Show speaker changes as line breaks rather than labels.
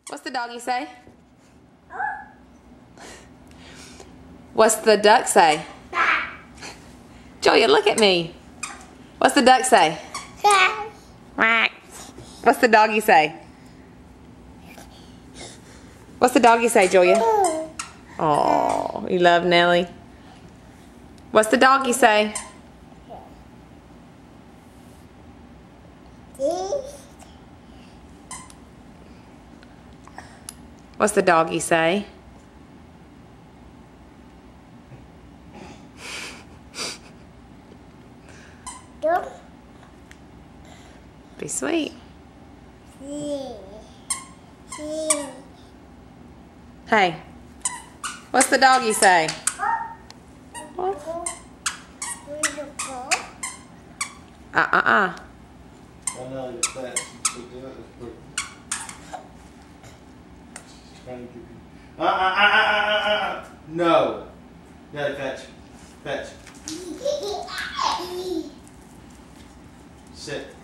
What's the doggy say? What's the duck say? Julia, look at me. What's the duck say? What's the doggy say? What's the doggy say, Julia? Oh, you love Nelly. What's the doggy say? What's the doggy say? Be sweet. Hey, what's the doggy say?
I know you're fat. She's trying to give you. No. You gotta fetch. Fetch. Sit.